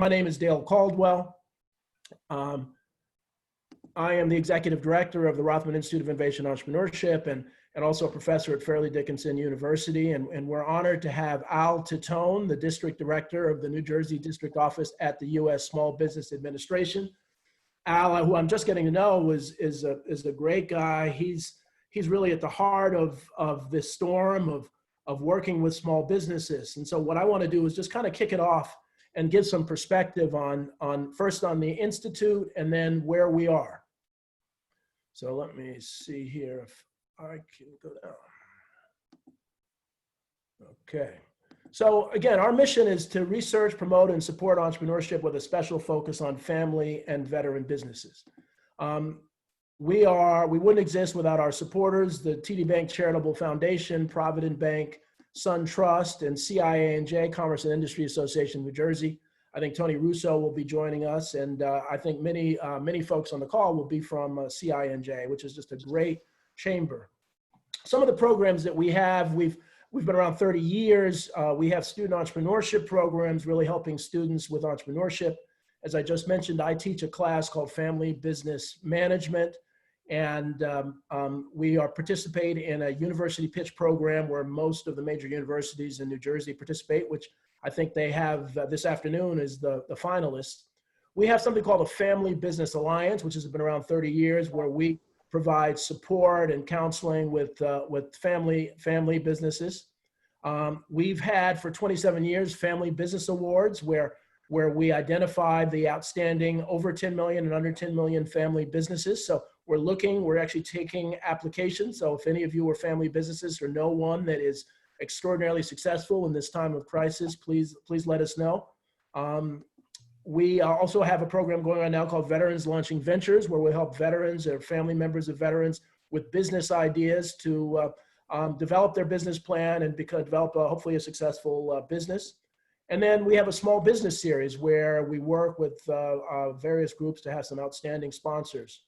My name is Dale Caldwell. I am the executive director of the Rothman Institute of Innovation and Entrepreneurship and also a professor at Fairleigh Dickinson University. And we're honored to have Al Titone, the district director of the New Jersey district office at the U.S. Small Business Administration. Al, who I'm just getting to know, is a great guy. He's really at the heart of this storm of working with small businesses. And so what I want to do is just kind of kick it off and give some perspective first on the Institute and then where we are. So let me see here if I can go down. Okay. So again, our mission is to research, promote, and support entrepreneurship with a special focus on family and veteran businesses. We wouldn't exist without our supporters, the TD Bank Charitable Foundation, Provident Bank, Sun Trust, and CIA&J, Commerce and Industry Association, New Jersey. I think Tony Russo will be joining us, and I think many folks on the call will be from CIA&J, which is just a great chamber. Some of the programs that we have, we've been around 30 years. We have student entrepreneurship programs, really helping students with entrepreneurship. As I just mentioned, I teach a class called Family Business Management, and we are participating in a university pitch program where most of the major universities in New Jersey participate, which I think they have this afternoon is the finalists. We have something called a Family Business Alliance, which has been around 30 years, where we provide support and counseling with family businesses. We've had for 27 years Family Business Awards, where we identify the outstanding over 10 million and under 10 million family businesses. So we're actually taking applications. So if any of you are family businesses or know one that is extraordinarily successful in this time of crisis, please let us know. We also have a program going on now called Veterans Launching Ventures, where we help veterans or family members of veterans with business ideas to develop their business plan and develop hopefully a successful business. And then we have a small business series where we work with various groups to have some outstanding sponsors.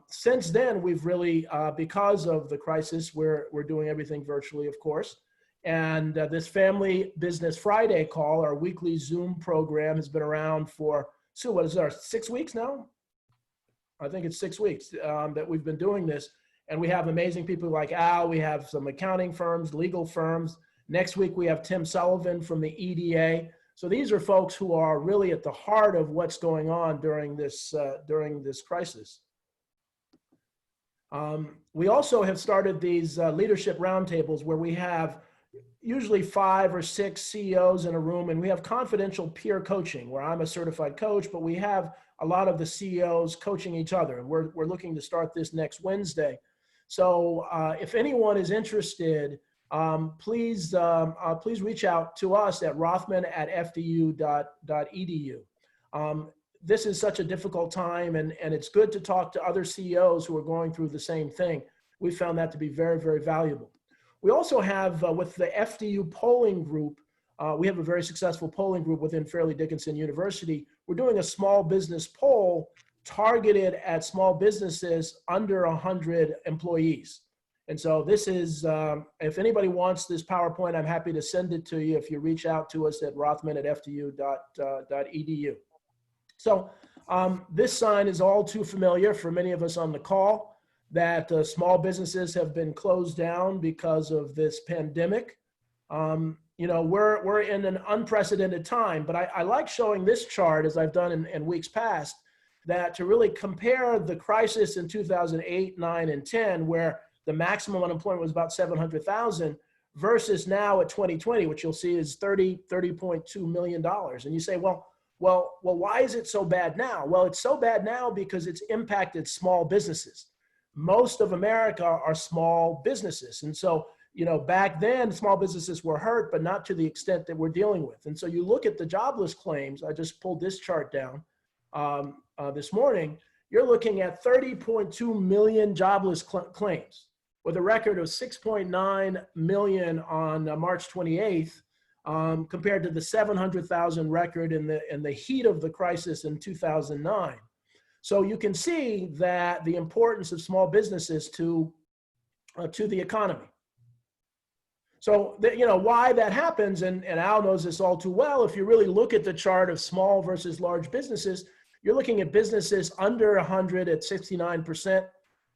Since then, we've really, because of the crisis, we're doing everything virtually, of course. And this Family Business Friday call, our weekly Zoom program, has been around for, Sue, what is it, 6 weeks now? I think it's 6 weeks that we've been doing this. And we have amazing people like Al. We have some accounting firms, legal firms. Next week, we have Tim Sullivan from the EDA. So these are folks who are really at the heart of what's going on during this crisis. We also have started these leadership roundtables where we have usually 5 or 6 CEOs in a room, and we have confidential peer coaching where I'm a certified coach, but we have a lot of the CEOs coaching each other. And we're looking to start this next Wednesday. So if anyone is interested, please reach out to us at rothman@fdu.edu. This is such a difficult time, and it's good to talk to other CEOs who are going through the same thing. We found that to be very, very valuable. We also have, with the FDU polling group, we have a very successful polling group within Fairleigh Dickinson University. We're doing a small business poll targeted at small businesses under 100 employees. And so this is, if anybody wants this PowerPoint, I'm happy to send it to you if you reach out to us at rothman@fdu.edu. So this sign is all too familiar for many of us on the call, that small businesses have been closed down because of this pandemic. You know, we're in an unprecedented time, but I like showing this chart, as I've done in weeks past, that to really compare the crisis in 2008, 9, and 10, where the maximum unemployment was about 700,000, versus now at 2020, which you'll see is $30.2 million. And you say, well, why is it so bad now? Well, it's so bad now because it's impacted small businesses. Most of America are small businesses. And so, you know, back then small businesses were hurt, but not to the extent that we're dealing with. And so you look at the jobless claims, I just pulled this chart down this morning, you're looking at 30.2 million jobless claims with a record of 6.9 million on March 28th, compared to the 700,000 record in the heat of the crisis in 2009. So you can see that the importance of small businesses to the economy. So, why that happens, and Al knows this all too well, if you really look at the chart of small versus large businesses, you're looking at businesses under 100 at 69%,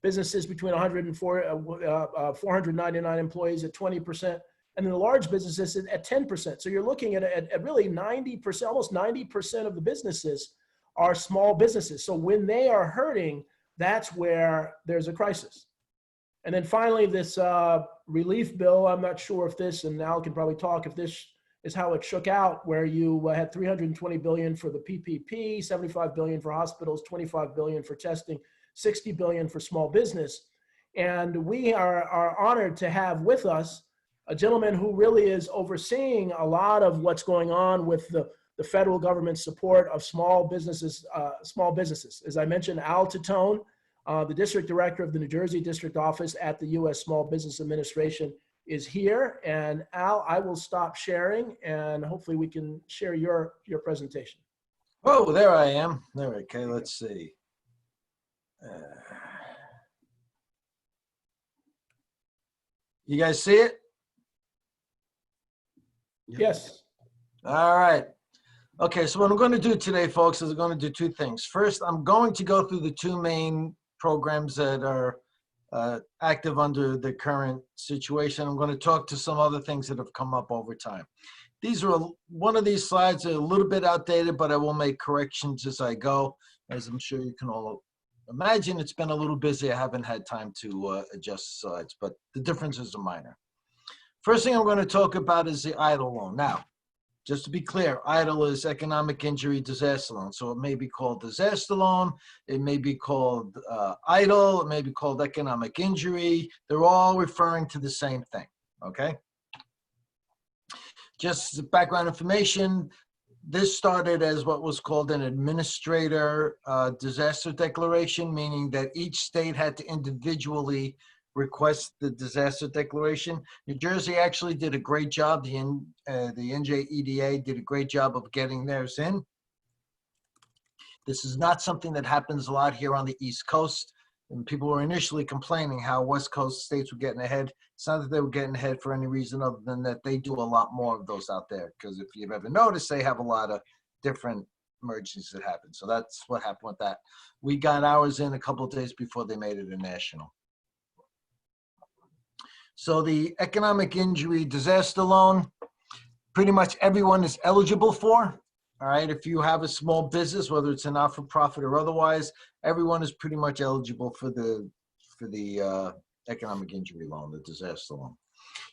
businesses between 499 employees at 20%, and then the large businesses at 10%. So you're looking at really 90%, almost 90% of the businesses are small businesses. So when they are hurting, that's where there's a crisis. And then finally, this relief bill, I'm not sure if this, and Al can probably talk, if this is how it shook out, where you had $320 billion for the PPP, $75 billion for hospitals, $25 billion for testing, $60 billion for small business. And we are honored to have with us a gentleman who really is overseeing a lot of what's going on with the federal government support of small businesses. As I mentioned, Al Titone, the district director of the New Jersey district office at the U.S. Small Business Administration, is here. And Al, I will stop sharing, and hopefully we can share your presentation. Oh, there I am. There, okay, let's see. You guys see it? Yes. All right. Okay, so what I'm going to do today, folks, is I'm going to do two things. First, I'm going to go through the two main programs that are active under the current situation. I'm going to talk to some other things that have come up over time. One of these slides are a little bit outdated, but I will make corrections as I go. As I'm sure you can all imagine, it's been a little busy. I haven't had time to adjust the slides, but the differences are minor. First thing I'm going to talk about is the EIDL loan. Now, just to be clear, EIDL is economic injury disaster loan. So it may be called disaster loan. It may be called EIDL. It may be called economic injury. They're all referring to the same thing, okay? Just background information, this started as what was called an administrator disaster declaration, meaning that each state had to individually request the disaster declaration. New Jersey actually did a great job. The NJEDA did a great job of getting theirs in. This is not something that happens a lot here on the East Coast. And people were initially complaining how West Coast states were getting ahead. It's not that they were getting ahead for any reason other than that they do a lot more of those out there. Because if you've ever noticed, they have a lot of different emergencies that happen. So that's what happened with that. We got ours in a couple of days before they made it a national. So the economic injury disaster loan, pretty much everyone is eligible for. All right, if you have a small business, whether it's a not-for-profit or otherwise, everyone is pretty much eligible for the economic injury loan, the disaster loan.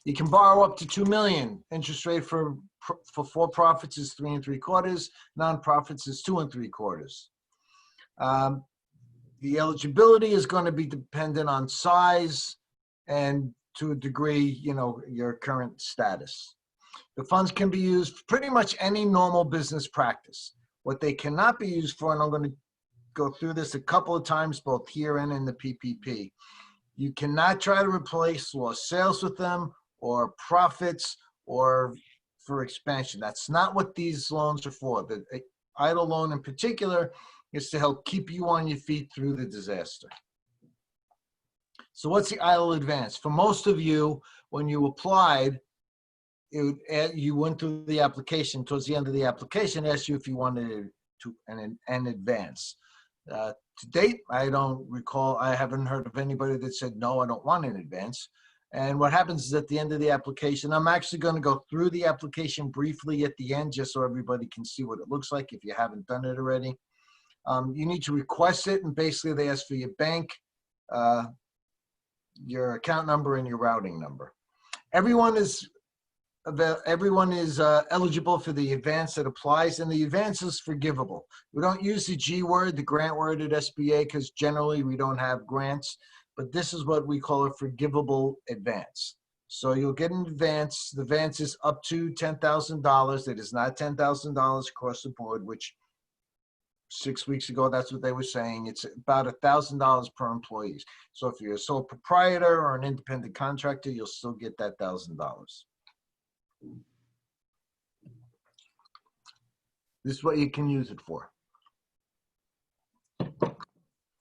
You can borrow up to $2 million. Interest rate for for-profits is 3 3/4. Nonprofits is 2 3/4. The eligibility is going to be dependent on size and, to a degree, your current status. The funds can be used for pretty much any normal business practice. What they cannot be used for, and I'm going to go through this a couple of times, both here and in the PPP, you cannot try to replace lost sales with them or profits or for expansion. That's not what these loans are for. The EIDL loan in particular is to help keep you on your feet through the disaster. So what's the EIDL advance? For most of you, when you applied, you went through the application. Towards the end of the application, asked you if you wanted an advance. To date, I don't recall, I haven't heard of anybody that said, no, I don't want an advance. And what happens is at the end of the application, I'm actually going to go through the application briefly at the end, just so everybody can see what it looks like if you haven't done it already. You need to request it, and basically they ask for your bank, your account number, and your routing number. Everyone is eligible for the advance that applies, and the advance is forgivable. We don't use the G word, the grant word at SBA, because generally we don't have grants, but this is what we call a forgivable advance. So you'll get an advance. The advance is up to $10,000. It is not $10,000 across the board, which 6 weeks ago, that's what they were saying. It's about $1,000 per employee. So if you're a sole proprietor or an independent contractor, you'll still get that $1,000. This is what you can use it for.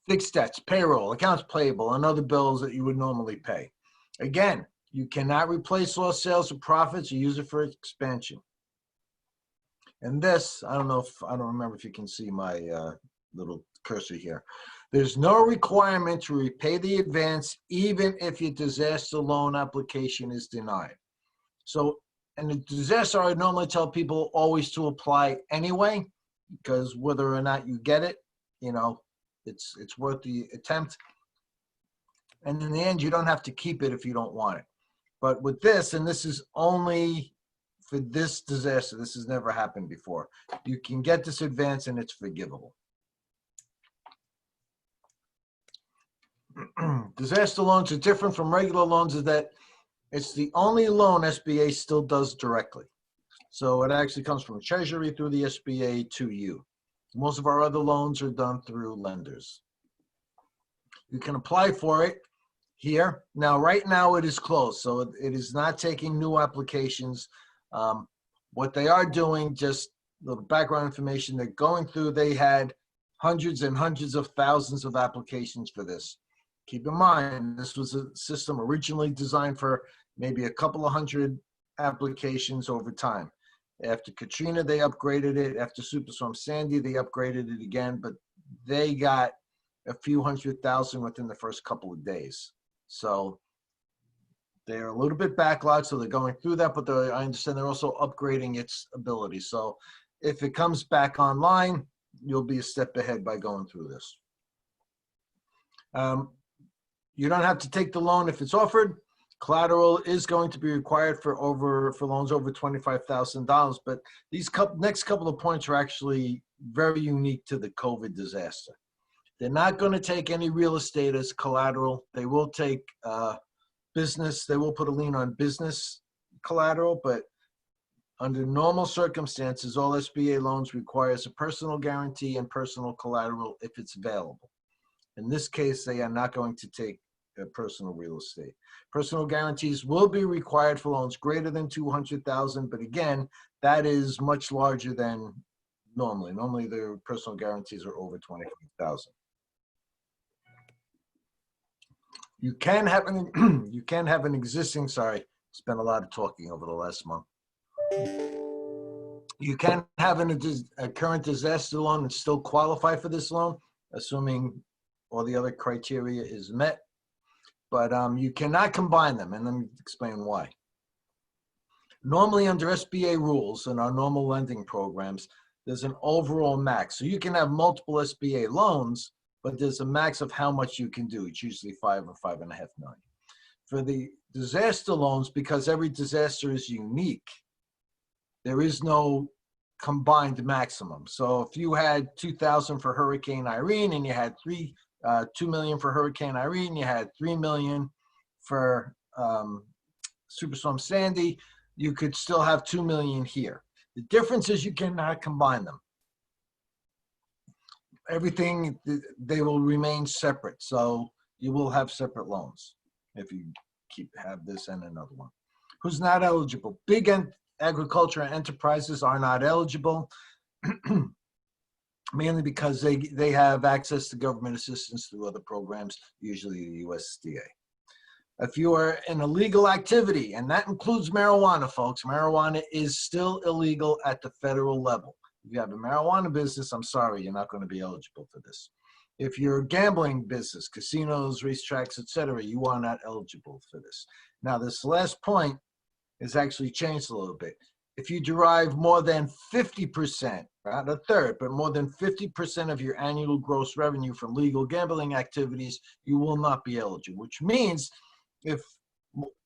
Fixed debts, payroll, accounts payable, and other bills that you would normally pay. Again, You cannot replace lost sales with profits or use it for expansion. And this, I don't remember if you can see my little cursor here. There's no requirement to repay the advance even if your disaster loan application is denied. So, and the disaster, I normally tell people always to apply anyway, because whether or not you get it, you know, it's worth the attempt. And in the end, you don't have to keep it if you don't want it. But with this, and this is only for this disaster, this has never happened before, you can get this advance and it's forgivable. Disaster loans are different from regular loans in that it's the only loan SBA still does directly. So it actually comes from Treasury through the SBA to you. Most of our other loans are done through lenders. You can apply for it here. Now, right now it is closed, so it is not taking new applications. What they are doing, just the background information they're going through, they had hundreds and hundreds of thousands of applications for this. Keep in mind, this was a system originally designed for maybe a couple of hundred applications over time. After Katrina, they upgraded it. After Superstorm Sandy, they upgraded it again, but they got a few 100,000 within the first couple of days. So they're a little bit backlogged, so they're going through that, but I understand they're also upgrading its ability. So if it comes back online, you'll be a step ahead by going through this. You don't have to take the loan if it's offered. Collateral is going to be required for loans over $25,000, but these next couple of points are actually very unique to the COVID disaster. They're not going to take any real estate as collateral. They will take business. They will put a lien on business collateral, but under normal circumstances, all SBA loans requires a personal guarantee and personal collateral if it's available. In this case, they are not going to take personal real estate. Personal guarantees will be required for loans greater than $200,000, but again, that is much larger than normally. Normally, their personal guarantees are over $25,000. You can have an existing. Sorry, spent a lot of talking over the last month. You can have a current disaster loan and still qualify for this loan, assuming all the other criteria is met. But you cannot combine them, and let me explain why. Normally under SBA rules and our normal lending programs, there's an overall max. So you can have multiple SBA loans, but there's a max of how much you can do. It's usually $5 or $5.5 million. For the disaster loans, because every disaster is unique, there is no combined maximum. So if you had 2,000 for Hurricane Irene and you had $2 million for Hurricane Irene, you had $3 million for Superstorm Sandy, you could still have $2 million here. The difference is you cannot combine them. Everything, they will remain separate. So you will have separate loans if you have this and another one. Who's not eligible? Big agriculture enterprises are not eligible, mainly because they have access to government assistance through other programs, usually the USDA. If you are in illegal activity, and that includes marijuana, folks, marijuana is still illegal at the federal level. If you have a marijuana business, I'm sorry, you're not going to be eligible for this. If you're a gambling business, casinos, racetracks, etc., you are not eligible for this. Now, this last point has actually changed a little bit. If you derive more than 50%, not a third, but more than 50% of your annual gross revenue from legal gambling activities, you will not be eligible, which means if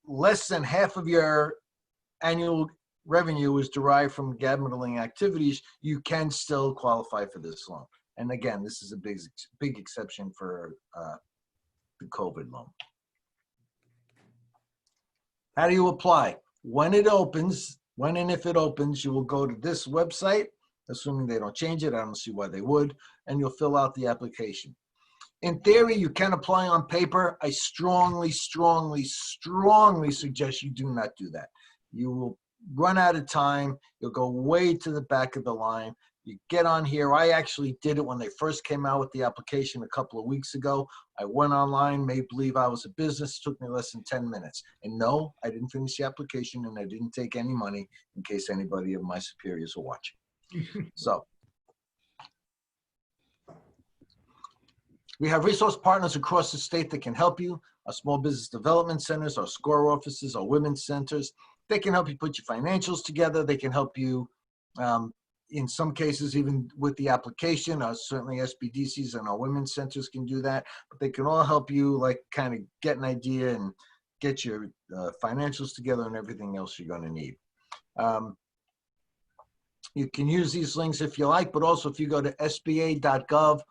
less than half of your annual revenue is derived from gambling activities, you can still qualify for this loan. And again, this is a big exception for the COVID loan. How do you apply? When it opens, when and if it opens, you will go to this website, assuming they don't change it. I don't see why they would, and you'll fill out the application. In theory, you can apply on paper. I strongly, strongly, strongly suggest you do not do that. You will run out of time. You'll go way to the back of the line. You get on here. I actually did it when they first came out with the application a couple of weeks ago. I went online, made believe I was a business. It took me less than 10 minutes. And no, I didn't finish the application, and I didn't take any money, in case anybody of my superiors are watching. So we have resource partners across the state that can help you. Our small business development centers, our SCORE offices, our women's centers. They can help you put your financials together. They can help you, in some cases, even with the application. Certainly SBDCs and our women's centers can do that. But they can all help you, like, kind of get an idea and get your financials together and everything else you're going to need. You can use these links if you like, but also if you go to sba.gov/NJ,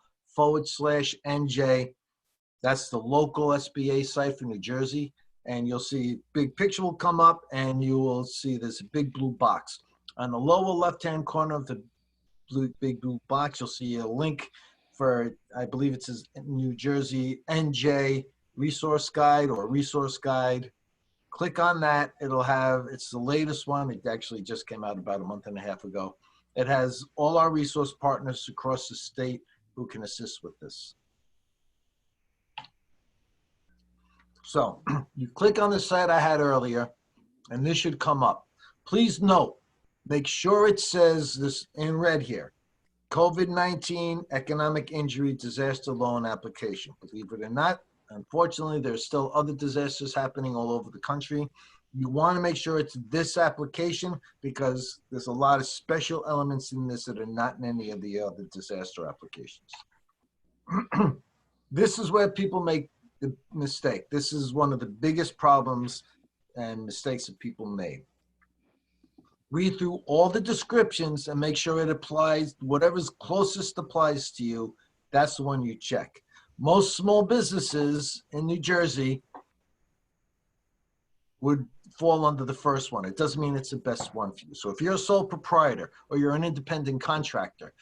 that's the local SBA site for New Jersey, and you'll see a big picture will come up, and you will see there's a big blue box. On the lower left-hand corner of the big blue box, you'll see a link for, I believe it says New Jersey NJ Resource Guide or Resource Guide. Click on that. It'll have, it's the latest one. It actually just came out about a month and a half ago. It has all our resource partners across the state who can assist with this. So you click on the site I had earlier, and this should come up. Please note, make sure it says this in red here, COVID-19 economic injury disaster loan application. Believe it or not, unfortunately, there's still other disasters happening all over the country. You want to make sure it's this application because there's a lot of special elements in this that are not in any of the other disaster applications. This is where people make the mistake. This is one of the biggest problems and mistakes that people made. Read through all the descriptions and make sure it applies, whatever's closest applies to you, that's the one you check. Most small businesses in New Jersey would fall under the first one. It doesn't mean it's the best one for you. So if you're a sole proprietor or you're an independent contractor,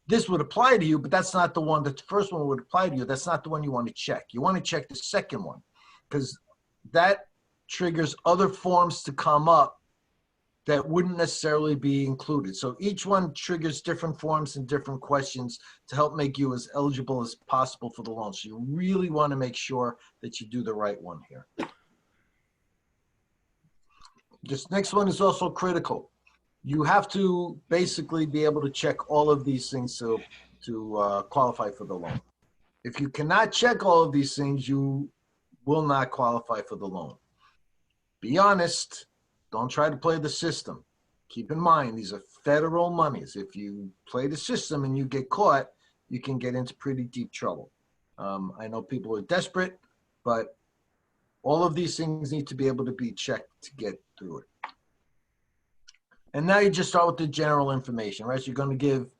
this would apply to you, but that's not the one. The first one would apply to you. That's not the one you want to check. You want to check the second one because that triggers other forms to come up that wouldn't necessarily be included. So each one triggers different forms and different questions to help make you as eligible as possible for the loan. So you really want to make sure that you do the right one here. This next one is also critical. You have to basically be able to check all of these things to qualify for the loan. If you cannot check all of these things, you will not qualify for the loan. Be honest. Don't try to play the system. Keep in mind, these are federal monies. If you play the system and you get caught, you can get into pretty deep trouble. I know people are desperate, but all of these things need to be able to be checked to get through it. And now you just start with the general information, right? So you're going to give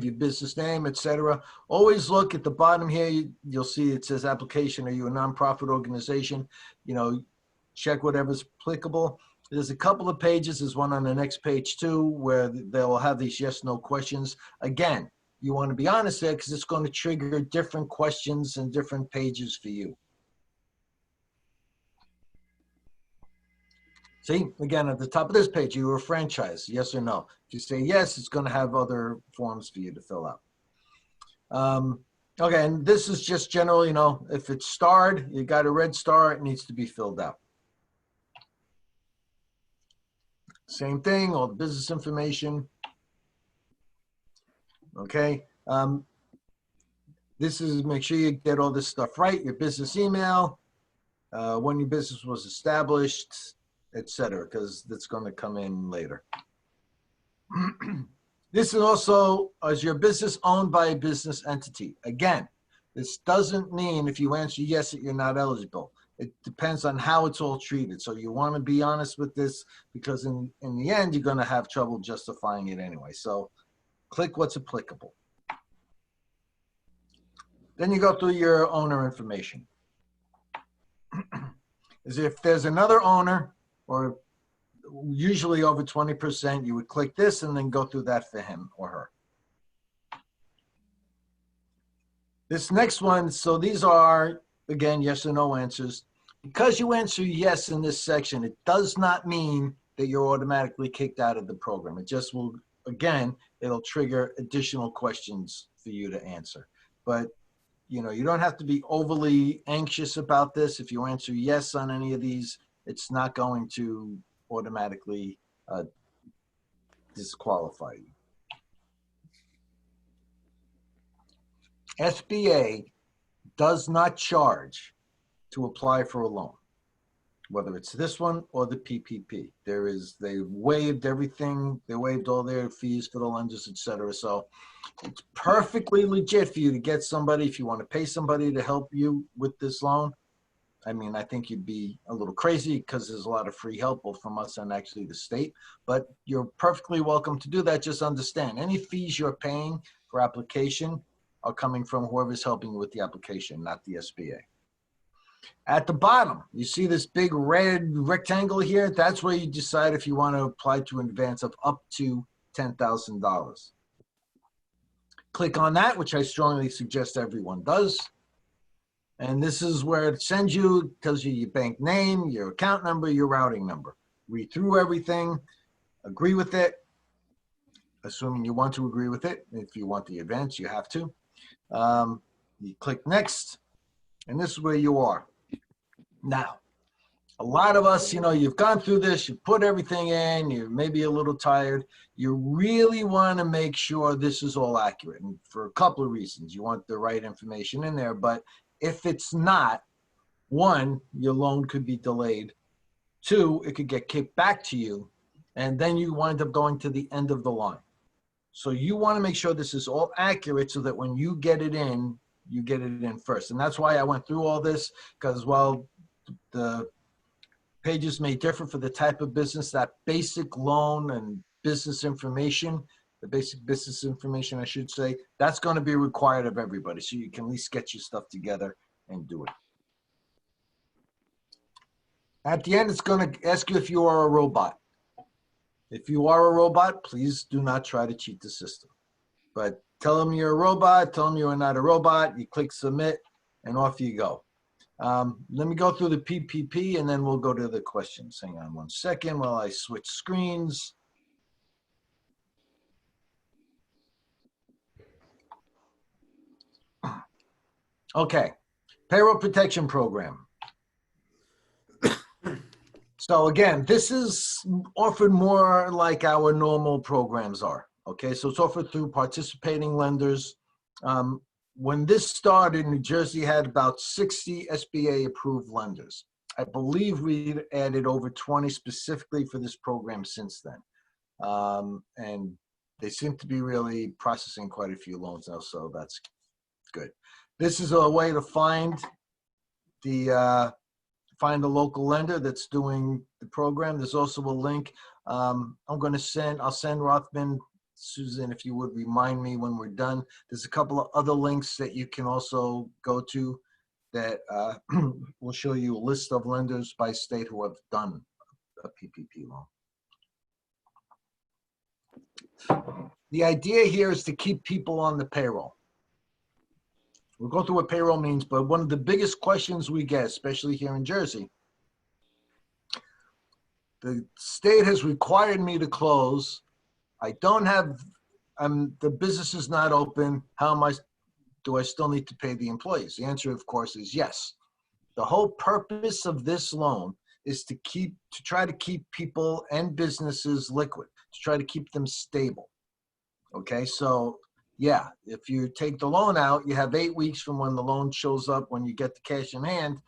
your business name, etc. Always look at the bottom here. You'll see it says application. Are you a nonprofit organization? You know, check whatever's applicable. There's a couple of pages. There's one on the next page too, where they'll have these yes/no questions. Again, you want to be honest there because it's going to trigger different questions and different pages for you. See, again, at the top of this page, you were a franchise, yes or no. If you say yes, it's going to have other forms for you to fill out. Okay, and this is just general, you know, if it's starred, you got a red star, it needs to be filled out. Same thing, all the business information. Okay, this is, make sure you get all this stuff right, your business email, when your business was established, etc., because that's going to come in later. This is also, is your business owned by a business entity? Again, this doesn't mean if you answer yes that you're not eligible. It depends on how it's all treated. So you want to be honest with this because in the end, you're going to have trouble justifying it anyway. So click what's applicable. Then you go through your owner information. As if there's another owner, or usually over 20%, you would click this and then go through that for him or her. This next one, so these are, again, yes or no answers. Because you answer yes in this section, it does not mean that you're automatically kicked out of the program. It just will again, it'll trigger additional questions for you to answer. But you don't have to be overly anxious about this. If you answer yes on any of these, it's not going to automatically disqualify you. SBA does not charge to apply for a loan, whether it's this one or the PPP. They waived everything. They waived all their fees for the lenders, et cetera. So it's perfectly legit for you to get somebody, if you want to pay somebody to help you with this loan. I mean, I think you'd be a little crazy because there's a lot of free help both from us and actually the state, but you're perfectly welcome to do that. Just understand, any fees you're paying for application are coming from whoever's helping you with the application, not the SBA. At the bottom, you see this big red rectangle here? That's where you decide if you want to apply to an advance of up to $10,000. Click on that, which I strongly suggest everyone does. And this is where it sends you, tells you your bank name, your account number, your routing number. Read through everything, agree with it, assuming you want to agree with it. If you want the advance, you have to. You click next, and this is where you are. Now, a lot of us, you've gone through this, you put everything in, you're maybe a little tired. You really want to make sure this is all accurate, and for a couple of reasons. You want the right information in there, but if it's not, one, your loan could be delayed. Two, it could get kicked back to you, and then you wind up going to the end of the line. So you want to make sure this is all accurate so that when you get it in, you get it in first. And that's why I went through all this, because while the pages may differ for the type of business, that basic loan and business information, the basic business information, I should say, that's going to be required of everybody. So you can at least get your stuff together and do it. At the end, it's going to ask you if you are a robot. If you are a robot, please do not try to cheat the system. But tell them you're a robot, tell them you are not a robot, you click submit, and off you go. Let me go through the PPP, and then we'll go to the questions. Hang on one second while I switch screens. Okay, Payroll Protection Program. So again, this is offered more like our normal programs are. Okay, so it's offered through participating lenders. When this started, New Jersey had about 60 SBA approved lenders. I believe we added over 20 specifically for this program since then. And they seem to be really processing quite a few loans now, so that's good. This is a way to find the local lender that's doing the program. There's also a link. I'll send Rothman, Susan, if you would remind me when we're done. There's a couple of other links that you can also go to that will show you a list of lenders by state who have done a PPP loan. The idea here is to keep people on the payroll. We'll go through what payroll means, but one of the biggest questions we get, especially here in Jersey, the state has required me to close. I don't have, the business is not open. Do I still need to pay the employees? The answer, of course, is yes. The whole purpose of this loan is to try to keep people and businesses liquid, to try to keep them stable. Okay, so yeah, if you take the loan out, you have 8 weeks from when the loan shows up, when you get the cash in hand,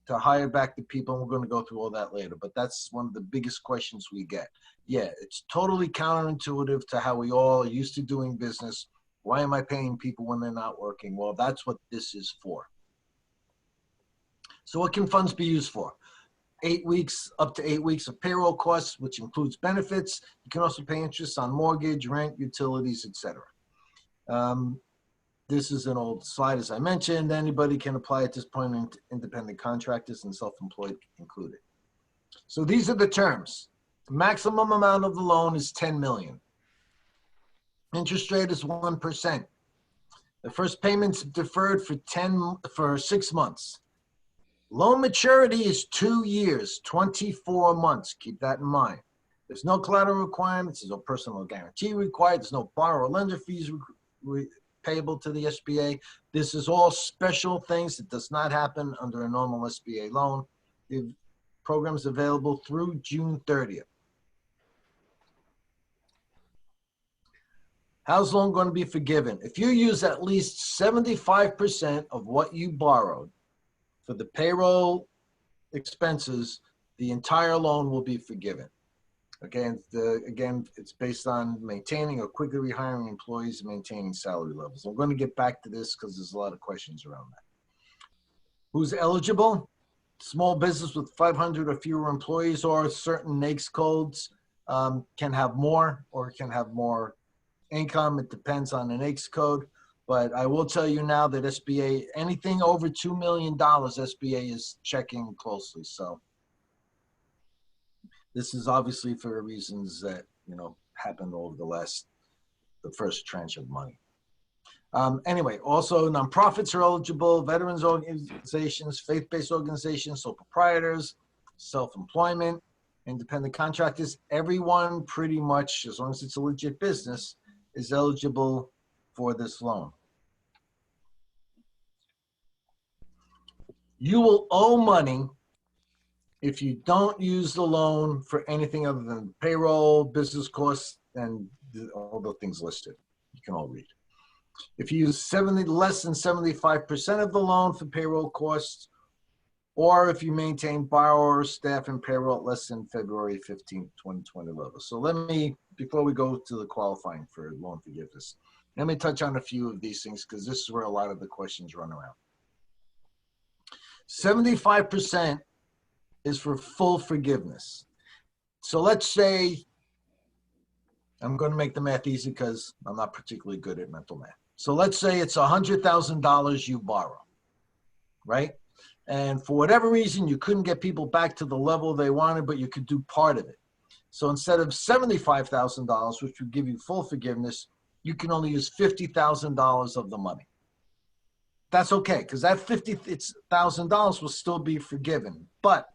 to hire back the people. And we're going to go through all that later, but that's one of the biggest questions we get. Yeah, it's totally counterintuitive to how we all are used to doing business. Why am I paying people when they're not working? Well, that's what this is for. So what can funds be used for? 8 weeks, up to 8 weeks of payroll costs, which includes benefits. You can also pay interest on mortgage, rent, utilities, etc. This is an old slide, as I mentioned. Anybody can apply at this point, independent contractors and self-employed included. So these are the terms. The maximum amount of the loan is $10 million. Interest rate is 1%. The first payment's deferred for 6 months. Loan maturity is 2 years, 24 months. Keep that in mind. There's no collateral requirements. There's no personal guarantee required. There's no borrower lender fees payable to the SBA. This is all special things that does not happen under a normal SBA loan. The program is available through June 30th. How's the loan going to be forgiven? If you use at least 75% of what you borrowed for the payroll expenses, the entire loan will be forgiven. Okay, and again, it's based on maintaining or quickly rehiring employees and maintaining salary levels. I'm going to get back to this because there's a lot of questions around that. Who's eligible? Small business with 500 or fewer employees or certain NAICS codes can have more or can have more income. It depends on the NAICS code. But I will tell you now that SBA, anything over $2 million, SBA is checking closely. So this is obviously for reasons that, happened over the first tranche of money. Anyway, also nonprofits are eligible, veterans organizations, faith-based organizations, sole proprietors, self-employment, independent contractors, everyone pretty much, as long as it's a legit business, is eligible for this loan. You will owe money if you don't use the loan for anything other than payroll, business costs, and all the things listed. You can all read. If you use less than 75% of the loan for payroll costs, or if you maintain borrower, staff, and payroll at less than February 15th, 2020 level. So let me, before we go to the qualifying for loan forgiveness, let me touch on a few of these things because this is where a lot of the questions run around. 75% is for full forgiveness. So let's say, I'm going to make the math easy because I'm not particularly good at mental math. So let's say it's $100,000 you borrow, right? And for whatever reason, you couldn't get people back to the level they wanted, but you could do part of it. So instead of $75,000, which would give you full forgiveness, you can only use $50,000 of the money. That's okay, because that $50,000 will still be forgiven. But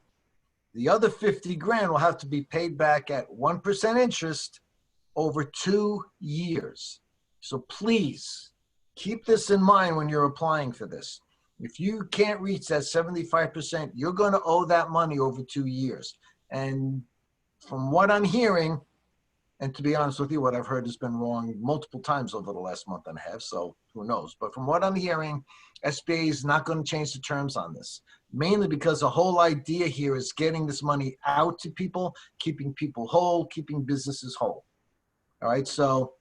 the other 50 grand will have to be paid back at 1% interest over 2 years. So please keep this in mind when you're applying for this. If you can't reach that 75%, you're going to owe that money over 2 years. And from what I'm hearing, and to be honest with you, what I've heard has been wrong multiple times over the last month and a half, so who knows. But from what I'm hearing, SBA is not going to change the terms on this, mainly because the whole idea here is getting this money out to people, keeping people whole, keeping businesses whole. All right, so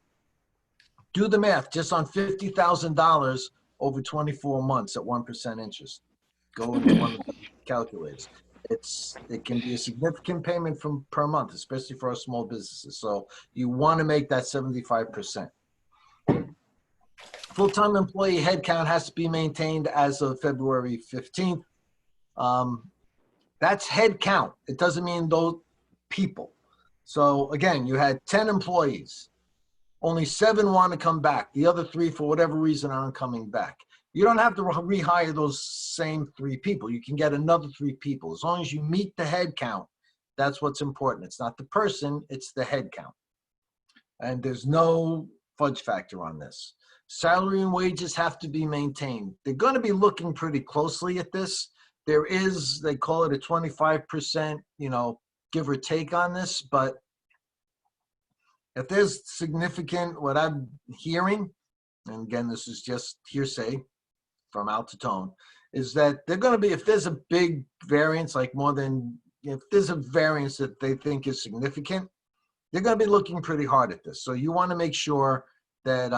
do the math. Just on $50,000 over 24 months at 1% interest. Go into one of the calculators. It can be a significant payment per month, especially for our small businesses. So you want to make that 75%. Full-time employee headcount has to be maintained as of February 15th. That's headcount. It doesn't mean those people. So again, you had 10 employees. Only 7 want to come back. The other 3, for whatever reason, aren't coming back. You don't have to rehire those same 3 people. You can get another 3 people. As long as you meet the head count, that's what's important. It's not the person, it's the head count. And there's no fudge factor on this. Salary and wages have to be maintained. They're going to be looking pretty closely at this. There is, they call it a 25%, give or take on this, but if there's significant, what I'm hearing, and again, this is just hearsay from Titone, is that they're going to be, if there's a big variance, like if there's a variance that they think is significant, they're going to be looking pretty hard at this. So you want to make sure that,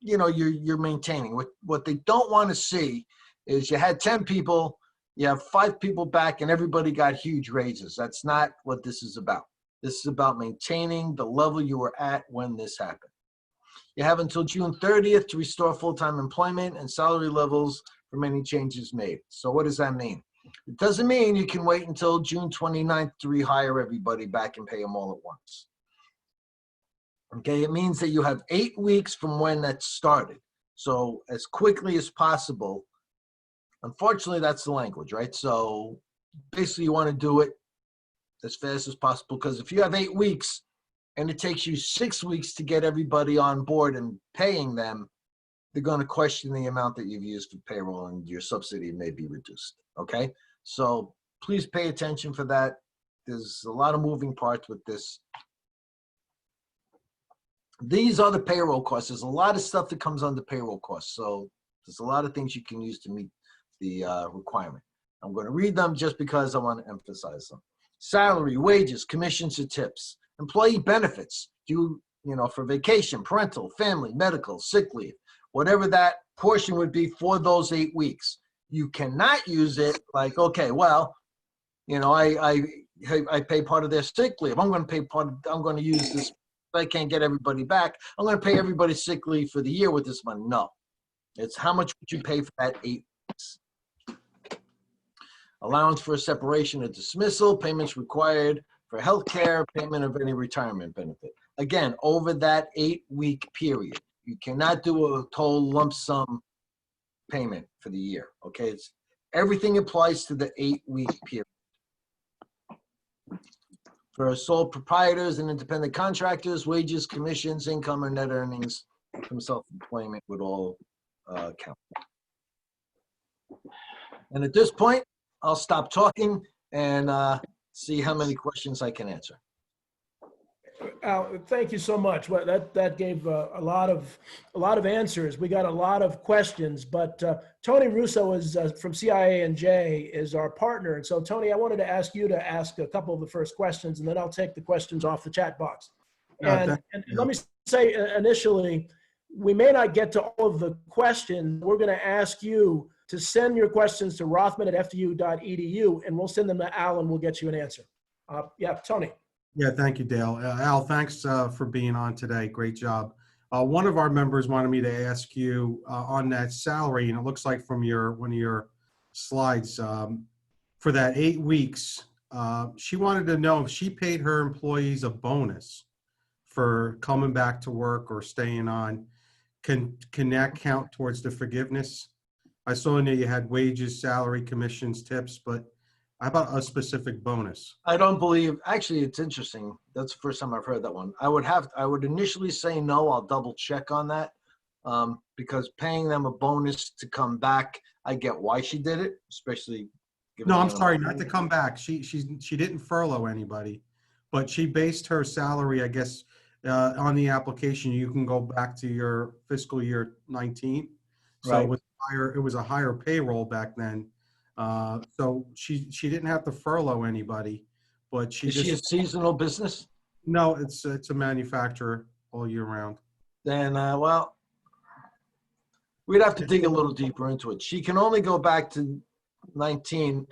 you're maintaining. What they don't want to see is you had 10 people, you have 5 people back, and everybody got huge raises. That's not what this is about. This is about maintaining the level you were at when this happened. You have until June 30th to restore full-time employment and salary levels from any changes made. So what does that mean? It doesn't mean you can wait until June 29th to rehire everybody back and pay them all at once. Okay, it means that you have 8 weeks from when that started. So as quickly as possible. Unfortunately, that's the language, right? So basically you want to do it as fast as possible, because if you have 8 weeks and it takes you 6 weeks to get everybody on board and paying them, they're going to question the amount that you've used for payroll and your subsidy may be reduced. Okay? So please pay attention for that. There's a lot of moving parts with this. These are the payroll costs. There's a lot of stuff that comes under payroll costs. So there's a lot of things you can use to meet the requirement. I'm going to read them just because I want to emphasize them. Salary, wages, commissions, or tips. Employee benefits, for vacation, parental, family, medical, sick leave, whatever that portion would be for those 8 weeks. You cannot use it like, okay, well, I pay part of their sick leave. I'm going to use this. If I can't get everybody back, I'm going to pay everybody sick leave for the year with this money. No, it's how much would you pay for that 8 weeks. Allowance for separation or dismissal, payments required for health care, payment of any retirement benefit. Again, over that 8-week period, you cannot do a total lump sum payment for the year. Okay, everything applies to the 8-week period. For sole proprietors and independent contractors, wages, commissions, income, or net earnings from self-employment would all count. And at this point, I'll stop talking and see how many questions I can answer. Al, thank you so much. Well, that gave a lot of answers. We got a lot of questions, but Tony Russo is from CIA&J is our partner. And so, Tony, I wanted to ask you to ask a couple of the first questions, and then I'll take the questions off the chat box. And let me say initially, we may not get to all of the questions. We're going to ask you to send your questions to rothman@fdu.edu, and we'll send them to Al, and we'll get you an answer. Yeah, Tony. Yeah, thank you, Dale. Al, thanks for being on today. Great job. One of our members wanted me to ask you on that salary, and it looks like from one of your slides, for that 8 weeks, she wanted to know if she paid her employees a bonus for coming back to work or staying on. Can that count towards the forgiveness? I saw in there you had wages, salary, commissions, tips, but how about a specific bonus? I don't believe, actually, it's interesting. That's the first time I've heard that one. I would initially say no. I'll double check on that because paying them a bonus to come back, I get why she did it, especially. No, I'm sorry, not to come back. She didn't furlough anybody, but she based her salary, I guess, on the application. You can go back to your fiscal year 19. So right. It was a higher payroll back then. So she didn't have to furlough anybody, but Is she a seasonal business? No, it's a manufacturer all year round. Then, well, we'd have to dig a little deeper into it. She can only go back to 19,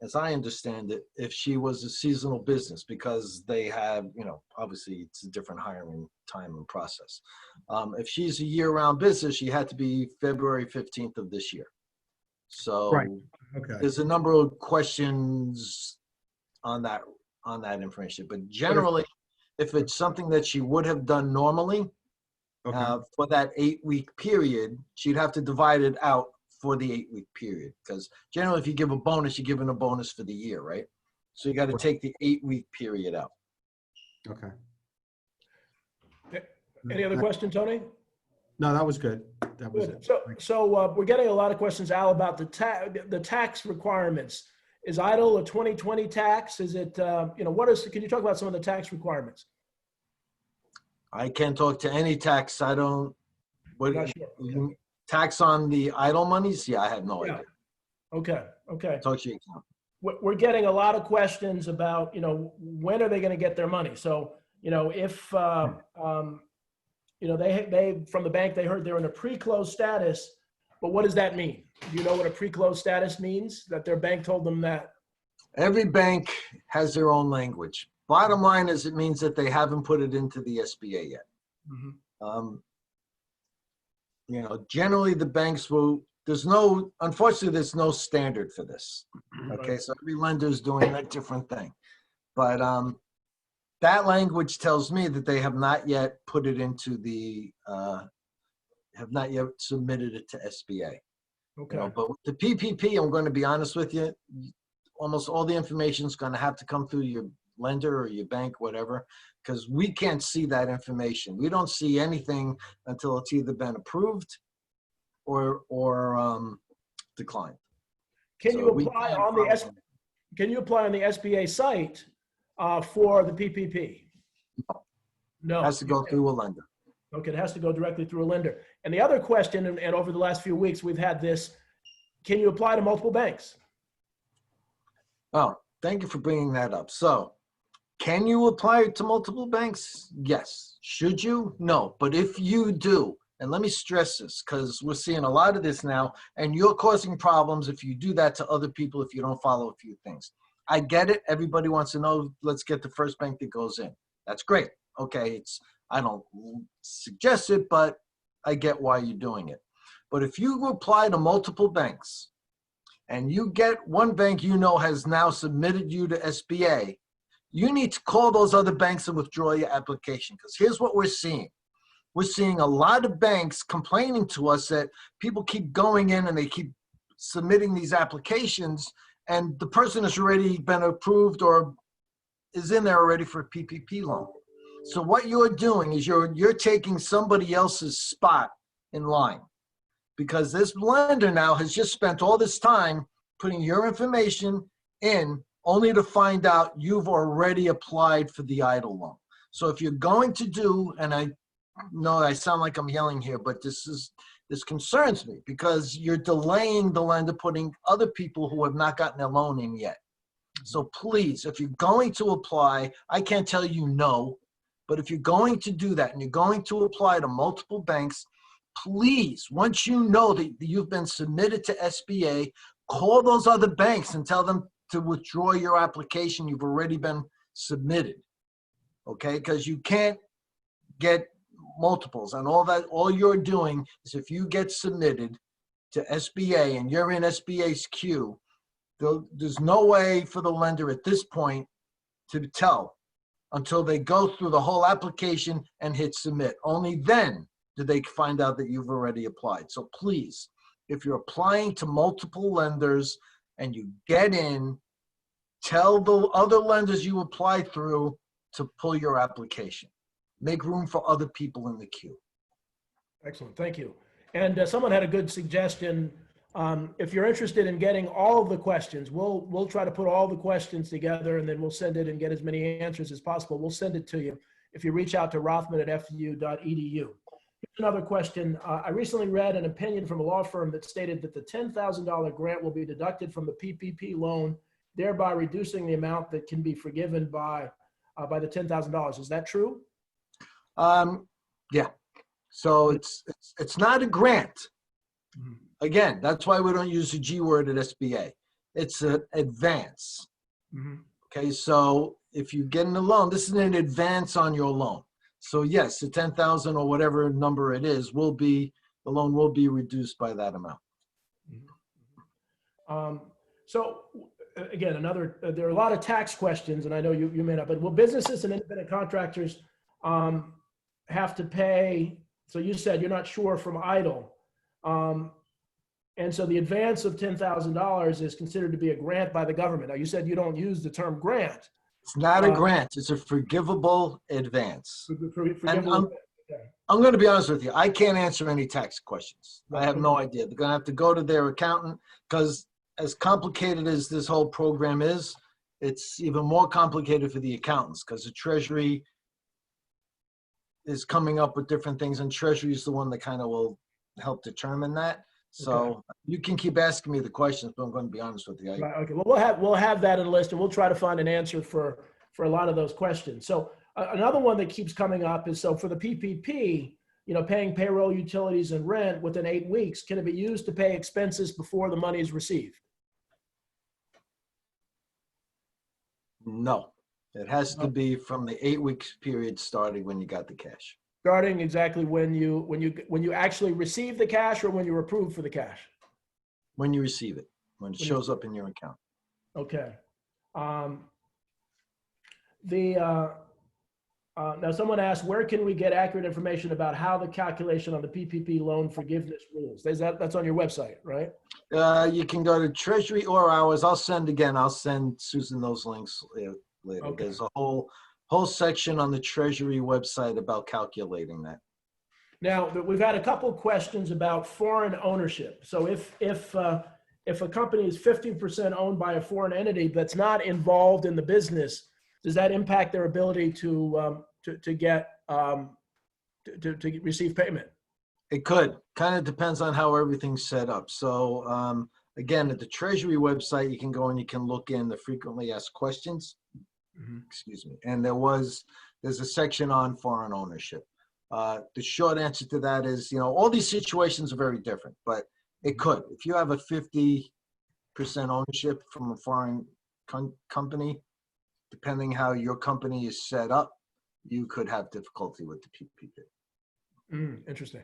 as I understand it, if she was a seasonal business, because they have, obviously it's a different hiring time and process. If she's a year-round business, she had to be February 15th of this year. So right. Okay. There's a number of questions on that information, but generally, if it's something that she would have done normally, okay, for that 8-week period, she'd have to divide it out for the 8-week period. Because generally, if you give a bonus, you're giving a bonus for the year, right? So you got to take the 8-week period out. Okay. Any other question, Tony? No, that was good. That was Good. it. So we're getting a lot of questions, Al, about the tax requirements. Is EIDL a 2020 tax? Is it, can you talk about some of the tax requirements? I can't talk to any tax. I don't, what, Not sure. Okay. Tax on the EIDL monies? Yeah, I have no idea. Okay. Talk to your account. We're getting a lot of questions about, when are they going to get their money? So, if, they from the bank, they heard they're in a pre-close status, but what does that mean? Do you know what a pre-close status means? That their bank told them that? Every bank has their own language. Bottom line is it means that they haven't put it into the SBA yet. Mm-hmm. Generally the banks will, unfortunately, there's no standard for this. Okay, right. So every lender is doing a different thing. But that language tells me that they have not yet put it into have not yet submitted it to SBA. Okay. But with the PPP, I'm going to be honest with you, almost all the information is going to have to come through your lender or your bank, whatever, because we can't see that information. We don't see anything until it's either been approved or declined. Can So you we apply can't on the follow. Can you apply on the SBA site for the PPP? No. It has to go through a lender. Okay, it has to go directly through a lender. And the other question, and over the last few weeks, we've had this, can you apply to multiple banks? Oh, thank you for bringing that up. So, can you apply to multiple banks? Yes. Should you? No. But if you do, and let me stress this because we're seeing a lot of this now, and you're causing problems if you do that to other people if you don't follow a few things. I get it. Everybody wants to know, let's get the first bank that goes in. That's great. Okay, I don't suggest it, but I get why you're doing it. But if you apply to multiple banks and you get one bank you know has now submitted you to SBA, you need to call those other banks and withdraw your application. Because here's what we're seeing. We're seeing a lot of banks complaining to us that people keep going in and they keep submitting these applications, and the person has already been approved or is in there already for a PPP loan. So what you're doing is you're taking somebody else's spot in line, because this lender now has just spent all this time putting your information in only to find out you've already applied for the EIDL loan. So if you're going to do, and I know I sound like I'm yelling here, but this concerns me because you're delaying the lender putting other people who have not gotten their loan in yet. So please, if you're going to apply, I can't tell you no, but if you're going to do that and you're going to apply to multiple banks, please, once you know that you've been submitted to SBA, call those other banks and tell them to withdraw your application. You've already been submitted, okay? Because you can't get multiples, and all you're doing is if you get submitted to SBA and you're in SBA's queue, there's no way for the lender at this point to tell until they go through the whole application and hit submit. Only then do they find out that you've already applied. So please, if you're applying to multiple lenders and you get in, tell the other lenders you apply through to pull your application. Make room for other people in the queue. Excellent, thank you. And someone had a good suggestion. If you're interested in getting all of the questions, we'll try to put all the questions together and then we'll send it and get as many answers as possible. We'll send it to you if you reach out to rothman@fu.edu. Here's another question. I recently read an opinion from a law firm that stated that the $10,000 grant will be deducted from the PPP loan, thereby reducing the amount that can be forgiven by the $10,000. Is that true? Yeah. So it's not a grant. Again, that's why we don't use the G word at SBA. It's an advance. Okay, so if you get in a loan, this is an advance on your loan. So yes, the 10,000 or whatever number it is the loan will be reduced by that amount. So again, there are a lot of tax questions, and I know you may not, but will businesses and independent contractors have to pay? So you said you're not sure from EIDL. And so the advance of $10,000 is considered to be a grant by the government. Now you said you don't use the term grant. It's not a grant, it's a forgivable advance. Forgivable. I'm going to be honest with you. I can't answer any tax questions. I have no idea. They're going to have to go to their accountant, because as complicated as this whole program is, it's even more complicated for the accountants, because the Treasury is coming up with different things, and Treasury is the one that kind of will help determine that. So you can keep asking me the questions, but I'm going to be honest with you. Right, okay. Well, we'll have that in a list, and we'll try to find an answer for a lot of those questions. So another one that keeps coming up is, so for the PPP, paying payroll, utilities, and rent within 8 weeks, can it be used to pay expenses before the money is received? No, it has to be from the 8 weeks period starting when you got the cash. Starting exactly when you actually receive the cash, or when you're approved for the cash? When you receive it, when it shows up in your account. Okay. Now, someone asked, where can we get accurate information about how the calculation on the PPP loan forgiveness rules? That's on your website, right? You can go to Treasury or ours. I'll send Susan those links later. Okay. There's a whole section on the Treasury website about calculating that. Now, we've had a couple questions about foreign ownership. So if a company is 50% owned by a foreign entity that's not involved in the business, does that impact their ability to receive payment? It could. Kind of depends on how everything's set up. So again, at the Treasury website, you can go and you can look in the frequently asked questions. Mm-hmm. Excuse me. And there's a section on foreign ownership. The short answer to that is, all these situations are very different, but it could. If you have a 50% ownership from a foreign company, depending how your company is set up, you could have difficulty with the PPP. Interesting.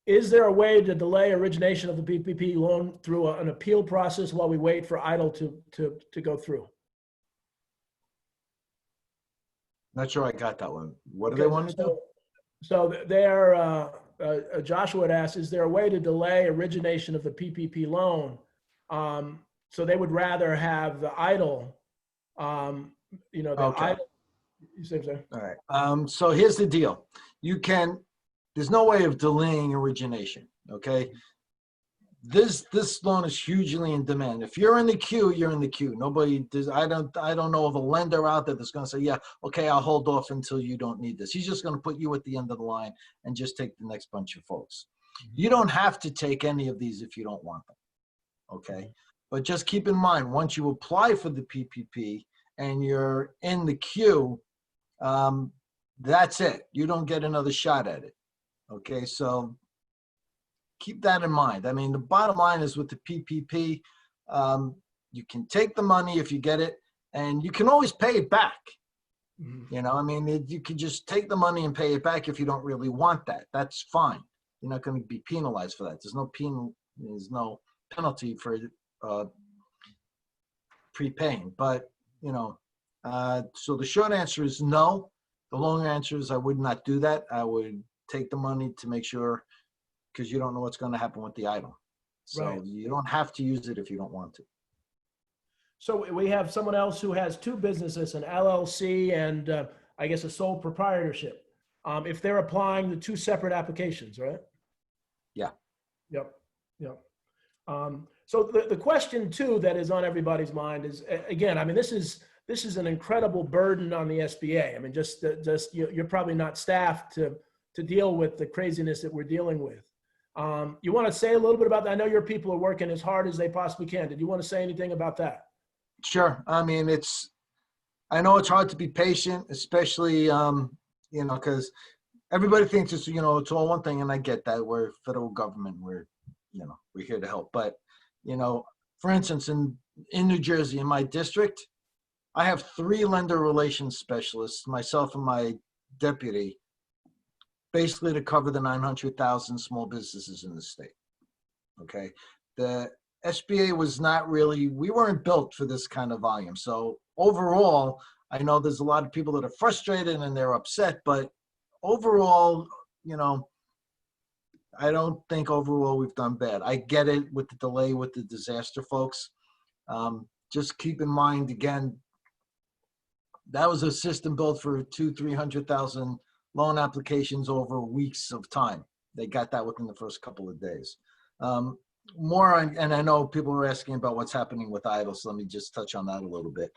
Is there a way to delay origination of the PPP loan through an appeal process while we wait for EIDL to go through? Not sure I got that one. What do they want to do? So Joshua had asked, is there a way to delay origination of the PPP loan? So they would rather have the EIDL, Okay. EIDL. You see what I'm saying? All right. So here's the deal. There's no way of delaying origination. Okay. This loan is hugely in demand. If you're in the queue, you're in the queue. I don't know of a lender out there that's going to say, yeah, okay, I'll hold off until you don't need this. He's just going to put you at the end of the line and just take the next bunch of folks. You don't have to take any of these if you don't want them. Okay. But just keep in mind, once you apply for the PPP and you're in the queue, that's it. You don't get another shot at it. Okay. So keep that in mind. I mean, the bottom line is with the PPP, you can take the money if you get it, and you can always pay it back. Mm-hmm. You can just take the money and pay it back if you don't really want that. That's fine. You're not going to be penalized for that. There's no penalty for prepaying. But, so the short answer is no. The long answer is I would not do that. I would take the money to make sure, because you don't know what's going to happen with the EIDL. So right. You don't have to use it if you don't want to. So we have someone else who has two businesses, an LLC and I guess a sole proprietorship. If they're applying the two separate applications, right? Yeah. Yep. So the question too that is on everybody's mind is, again, this is an incredible burden on the SBA. You're probably not staffed to deal with the craziness that we're dealing with. You want to say a little bit about that? I know your people are working as hard as they possibly can. Did you want to say anything about that? Sure. I know it's hard to be patient, especially, because everybody thinks it's all one thing, and I get that. We're federal government. We're here to help. But, for instance, in New Jersey, in my district, I have 3 lender relations specialists, myself and my deputy, basically to cover the 900,000 small businesses in the state. Okay. The SBA we weren't built for this kind of volume. So overall, I know there's a lot of people that are frustrated and they're upset, but overall, I don't think overall we've done bad. I get it with the delay with the disaster folks. Just keep in mind, again, that was a system built for 200,000-300,000 loan applications over weeks of time. They got that within the first couple of days. And I know people are asking about what's happening with EIDL, so let me just touch on that a little bit.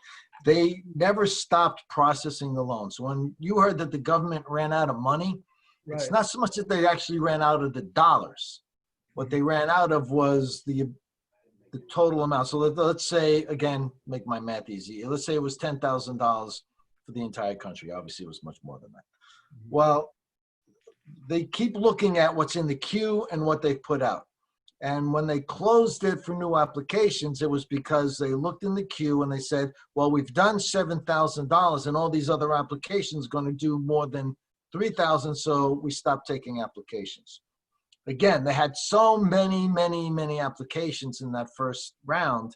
They never stopped processing the loans. So when you heard that the government ran out of money, right. It's not so much that they actually ran out of the dollars. What they ran out of was the total amount. So let's say, again, make my math easy. Let's say it was $10,000 for the entire country. Obviously, it was much more than that. Well, they keep looking at what's in the queue and what they've put out. And when they closed it for new applications, it was because they looked in the queue and they said, well, we've done $7,000 and all these other applications are going to do more than 3,000. So we stopped taking applications. Again, they had so many applications in that first round.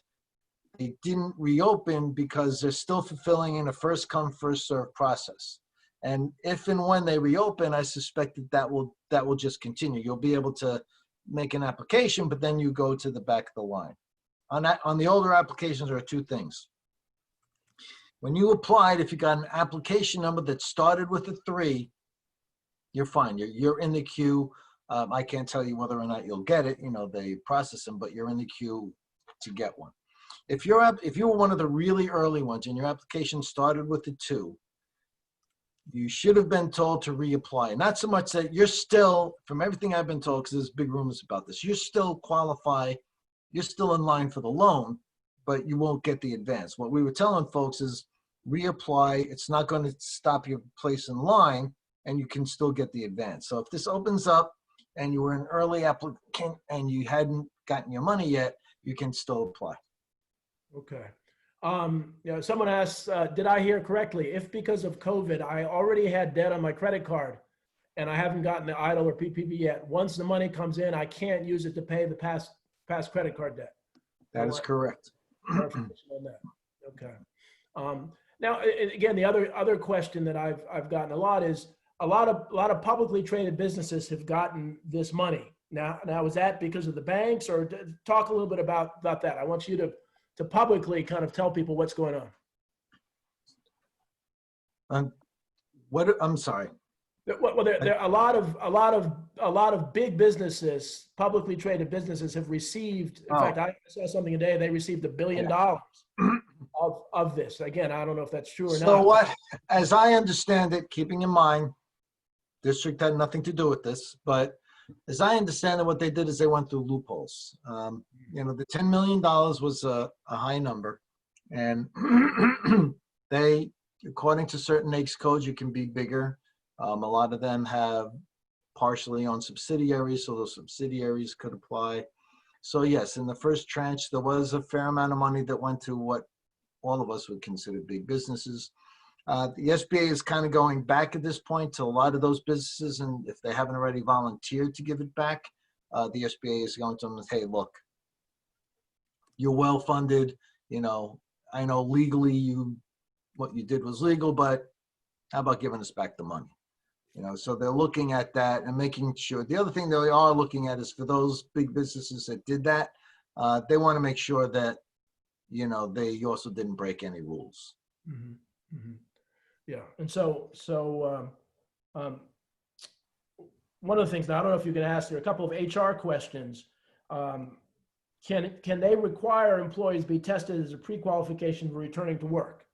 they didn't reopen because they're still fulfilling in a first come, first served process. And if and when they reopen, I suspect that will just continue. You'll be able to make an application, but then you go to the back of the line. On the older applications, there are two things. When you applied, if you got an application number that started with a 3, you're fine. You're in the queue. I can't tell you whether or not you'll get it. They process them, but you're in the queue to get one. If you were one of the really early ones and your application started with a 2, you should have been told to reapply. Not so much that you're still, from everything I've been told, because there's big rumors about this, you still qualify, you're still in line for the loan, but you won't get the advance. What we were telling folks is reapply. It's not going to stop your place in line, and you can still get the advance. So if this opens up and you were an early applicant and you hadn't gotten your money yet, you can still apply. Okay. Someone asks, did I hear correctly? If because of COVID, I already had debt on my credit card and I haven't gotten the EIDL or PPP yet, once the money comes in, I can't use it to pay the past credit card debt. That is correct. Clarification on that. Okay. Now, again, the other question that I've gotten a lot is a lot of publicly traded businesses have gotten this money. Now is that because of the banks, or talk a little bit about that? I want you to publicly kind of tell people what's going on. I'm sorry. Well, there are a lot of big businesses, publicly traded businesses, have received. In fact, I saw something today. They received $1 billion of this. Again, I don't know if that's true or not. So what? As I understand it, keeping in mind, district had nothing to do with this, but as I understand it, what they did is they went through loopholes. The $10 million was a high number, and they, according to certain NAICS codes, you can be bigger. A lot of them have partially owned subsidiaries, so those subsidiaries could apply. So yes, in the first tranche, there was a fair amount of money that went to what all of us would consider big businesses. The SBA is kind of going back at this point to a lot of those businesses, and if they haven't already volunteered to give it back, the SBA is going to them and say, hey, look, you're well funded. I know legally what you did was legal, but how about giving us back the money? So they're looking at that and making sure. The other thing they are looking at is for those big businesses that did that, they want to make sure that, they also didn't break any rules. Mm-hmm. Mm-hmm. Yeah. And so one of the things, now I don't know if you can ask, there are a couple of HR questions. Can they require employees be tested as a pre-qualification for returning to work?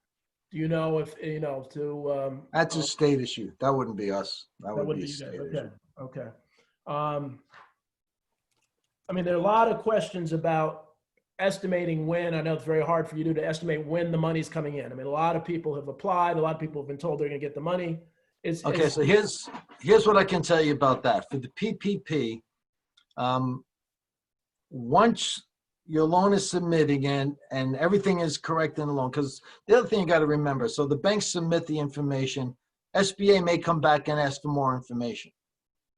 Do you know if, that's a state issue. That wouldn't be us. That would be a state issue. Okay. There are a lot of questions about estimating when. I know it's very hard for you to estimate when the money's coming in. A lot of people have applied. A lot of people have been told they're going to get the money. So here's what I can tell you about that. For the PPP, once your loan is submitting and everything is correct in the loan, because the other thing you got to remember, so the banks submit the information, SBA may come back and ask for more information.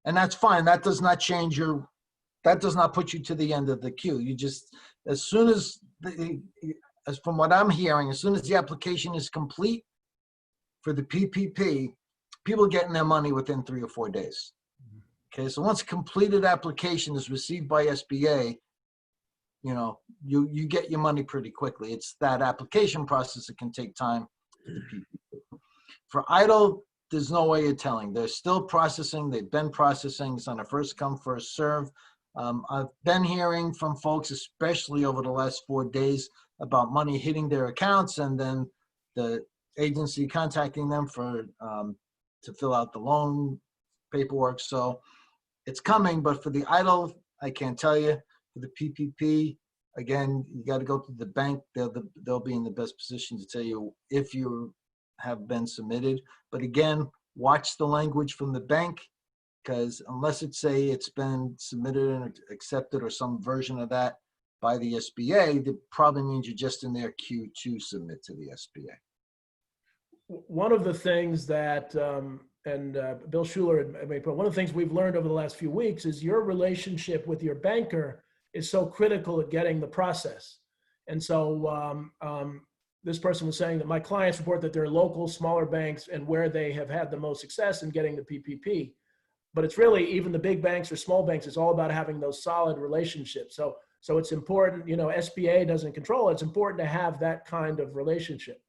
And that's fine. That does not change that does not put you to the end of the queue. You just, as soon as from what I'm hearing, as soon as the application is complete for the PPP, people are getting their money within 3 or 4 days. Okay, so once a completed application is received by SBA, you get your money pretty quickly. It's that application process that can take time for the PPP. For EIDL, there's no way of telling. They're still processing. They've been processing. It's on a first come, first serve. I've been hearing from folks, especially over the last 4 days, about money hitting their accounts and then the agency contacting them for to fill out the loan paperwork. So it's coming, but for the EIDL, I can't tell you. For the PPP, again, you got to go to the bank. They'll be in the best position to tell you if you have been submitted. But again, watch the language from the bank, because unless it's been submitted and accepted or some version of that by the SBA, that probably means you're just in their queue to submit to the SBA. One of the things that, Bill Schuler made, one of the things we've learned over the last few weeks is your relationship with your banker is so critical at getting the process. And so this person was saying that my clients report that they're local, smaller banks and where they have had the most success in getting the PPP. But it's really, even the big banks or small banks, it's all about having those solid relationships. So it's important, SBA doesn't control it. It's important to have that kind of relationship.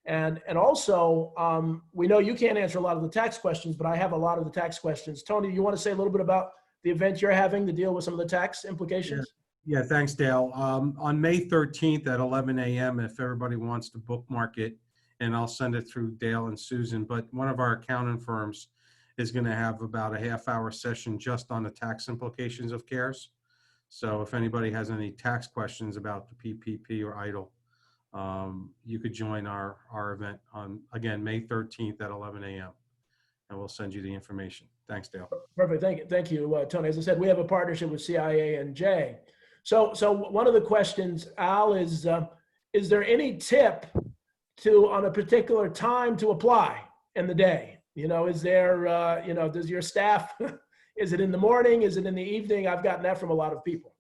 And also, we know you can't answer a lot of the tax questions, but I have a lot of the tax questions. Tony, you want to say a little bit about the event you're having to deal with some of the tax implications? Yeah, thanks, Dale. On May 13th at 11 a.m., if everybody wants to bookmark it, and I'll send it through Dale and Susan, but one of our accounting firms is going to have about a half-hour session just on the tax implications of CARES. So if anybody has any tax questions about the PPP or EIDL, you could join our event on, again, May 13th at 11 a.m. and we'll send you the information. Thanks, Dale. Perfect. Thank you, Tony. As I said, we have a partnership with CIA and J. So one of the questions, Al, is there any tip on a particular time to apply in the day? Is there, does your staff, is it in the morning? Is it in the evening? I've gotten that from a lot of people.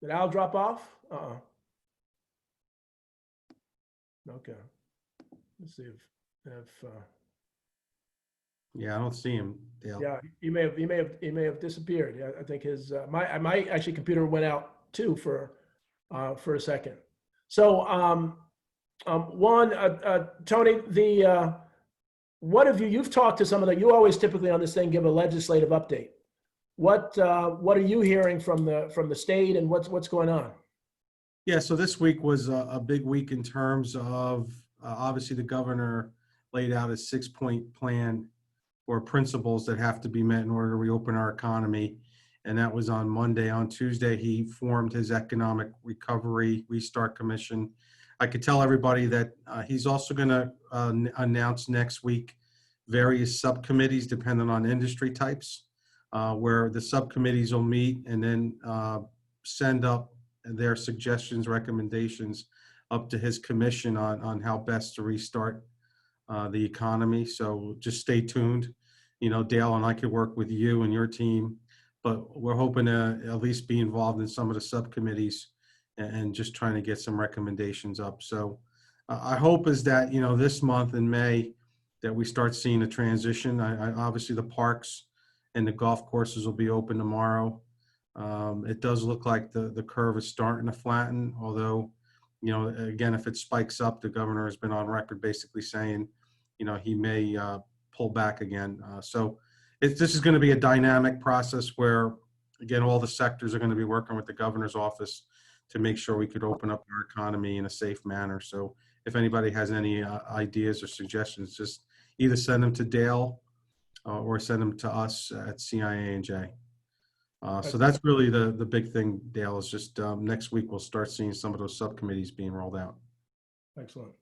Did Al drop off? Okay. Let's see if yeah, I don't see him, Dale. yeah, he may have disappeared. Yeah, I think his my actually computer went out too for a second. So Tony, what have you've talked to some of the, you always typically on this thing give a legislative update. What are you hearing from the state, and what's going on? Yeah, so this week was a big week in terms of obviously the governor laid out a 6-point plan or principles that have to be met in order to reopen our economy. And that was on Monday. On Tuesday, he formed his Economic Recovery Restart Commission. I could tell everybody that he's also going to announce next week various subcommittees depending on industry types, where the subcommittees will meet and then send up their suggestions, recommendations up to his commission on how best to restart the economy. So just stay tuned. Dale and I could work with you and your team, but we're hoping to at least be involved in some of the subcommittees and just trying to get some recommendations up. So I hope is that, this month in May that we start seeing a transition. Obviously the parks and the golf courses will be open tomorrow. It does look like the curve is starting to flatten, although, again, if it spikes up, the governor has been on record basically saying, he may pull back again. So this is going to be a dynamic process where, again, all the sectors are going to be working with the governor's office to make sure we could open up our economy in a safe manner. So if anybody has any ideas or suggestions, just either send them to Dale or send them to us at CIA and J. So that's really the big thing, Dale, is just next week we'll start seeing some of those subcommittees being rolled out. Excellent.